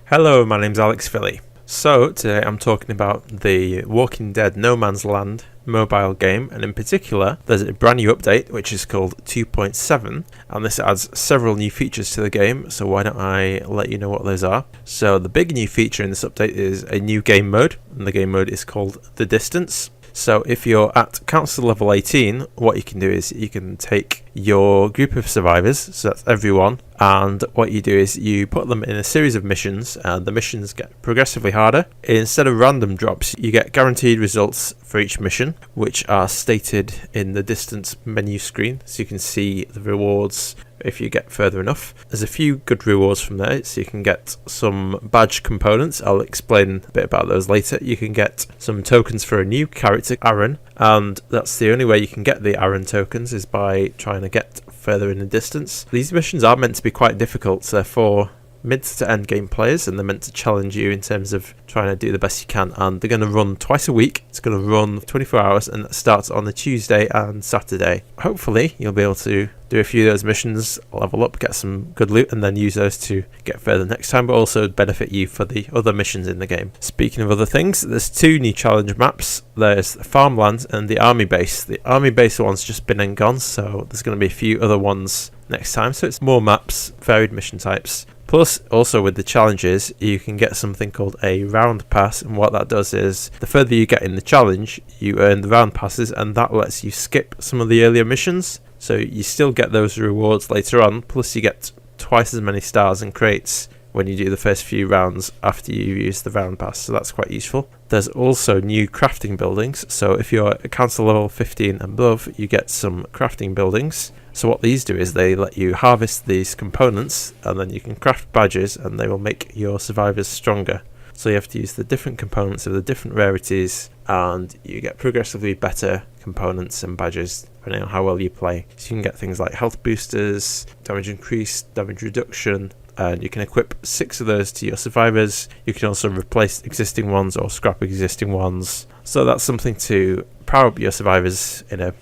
Hello, my name's Alex Philly. So, today I'm talking about the Walking Dead No Man's Land mobile game, and in particular, there's a brand new update which is called 2.7, and this adds several new features to the game, so why don't I let you know what those are. So, the big new feature in this update is a new game mode, and the game mode is called The Distance. So if you're at council level 18, what you can do is you can take your group of survivors, so that's everyone, and what you do is you put them in a series of missions, and the missions get progressively harder. Instead of random drops, you get guaranteed results for each mission, which are stated in the distance menu screen, so you can see the rewards if you get further enough. There's a few good rewards from there, so you can get some badge components. I'll explain a bit about those later. You can get some tokens for a new character, Aaron, and that's the only way you can get the Aaron tokens is by trying to get further in the distance. These missions are meant to be quite difficult, so they're for mid to end game players, and they're meant to challenge you in terms of trying to do the best you can, and they're going to run twice a week. It's going to run 24 hours, and it starts on the Tuesday and Saturday. Hopefully you'll be able to do a few of those missions, level up, get some good loot, and then use those to get further next time, but also benefit you for the other missions in the game. Speaking of other things, there's two new challenge maps. There's Farmland and the Army Base. The Army Base one's just been and gone, so there's going to be a few other ones next time, so it's more maps, varied mission types. Plus, also with the challenges, you can get something called a round pass, and what that does is, the further you get in the challenge, you earn the round passes, and that lets you skip some of the earlier missions, so you still get those rewards later on, plus you get twice as many stars and crates when you do the first few rounds after you use the round pass, so that's quite useful. There's also new crafting buildings, so if you're at council level 15 and above, you get some crafting buildings. So what these do is they let you harvest these components, and then you can craft badges, and they will make your survivors stronger. So you have to use the different components of the different rarities, and you get progressively better components and badges depending on how well you play. So you can get things like health boosters, damage increase, damage reduction, and you can equip 6 of those to your survivors. You can also replace existing ones or scrap existing ones. So that's something to power up your survivors in a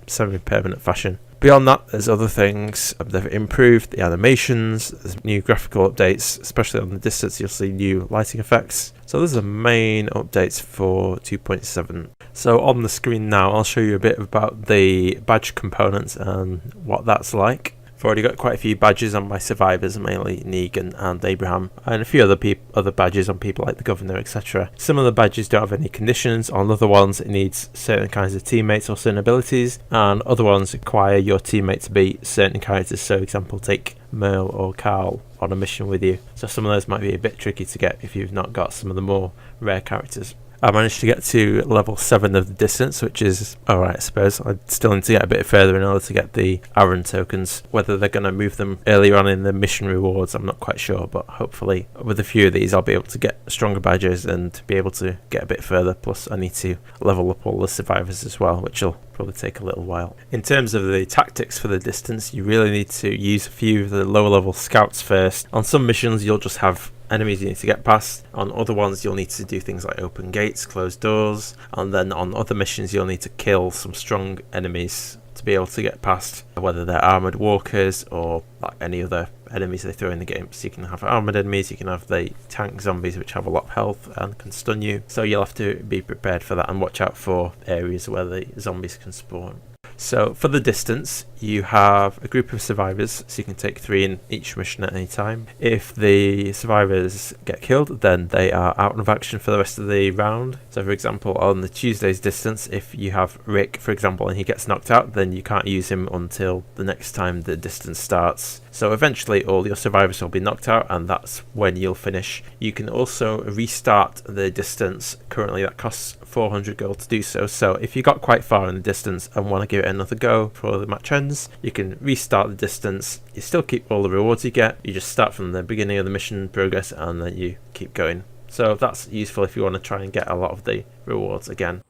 semi-permanent fashion. Beyond that, there's other things. They've improved the animations, there's new graphical updates, especially on the distance you'll see new lighting effects. So those are the main updates for 2.7. So on the screen now, I'll show you a bit about the badge components and what that's like. I've already got quite a few badges on my survivors, mainly Negan and Abraham, and a few other badges on people like the Governor, etc. Some of the badges don't have any conditions. On other ones, it needs certain kinds of teammates or certain abilities, and other ones require your teammate to be certain characters. So, for example, take Merle or Carl on a mission with you. So some of those might be a bit tricky to get if you've not got some of the more rare characters. I managed to get to level 7 of the distance, which is alright, I suppose. I still need to get a bit further in order to get the Aaron tokens. Whether they're going to move them earlier on in the mission rewards, I'm not quite sure, but hopefully with a few of these I'll be able to get stronger badges and be able to get a bit further. Plus I need to level up all the survivors as well, which will probably take a little while. In terms of the tactics for the distance, you really need to use a few of the lower level scouts first. On some missions you'll just have enemies you need to get past. On other ones you'll need to do things like open gates, close doors, and then on other missions you'll need to kill some strong enemies to be able to get past, whether they're armoured walkers or like any other enemies they throw in the game. So you can have armoured enemies, you can have the tank zombies which have a lot of health and can stun you, so you'll have to be prepared for that and watch out for areas where the zombies can spawn. So for the distance, you have a group of survivors, so you can take 3 in each mission at any time. If the survivors get killed, then they are out of action for the rest of the round. So for example, on the Tuesday's distance, if you have Rick, for example, and he gets knocked out, then you can't use him until the next time the distance starts. So eventually all your survivors will be knocked out, and that's when you'll finish. You can also restart the distance. Currently that costs 400 gold to do so. So if you got quite far in the distance and want to give it another go before the match ends, you can restart the distance. You still keep all the rewards you get. You just start from the beginning of the mission progress and then you keep going. So that's useful if you want to try and get a lot of the rewards again.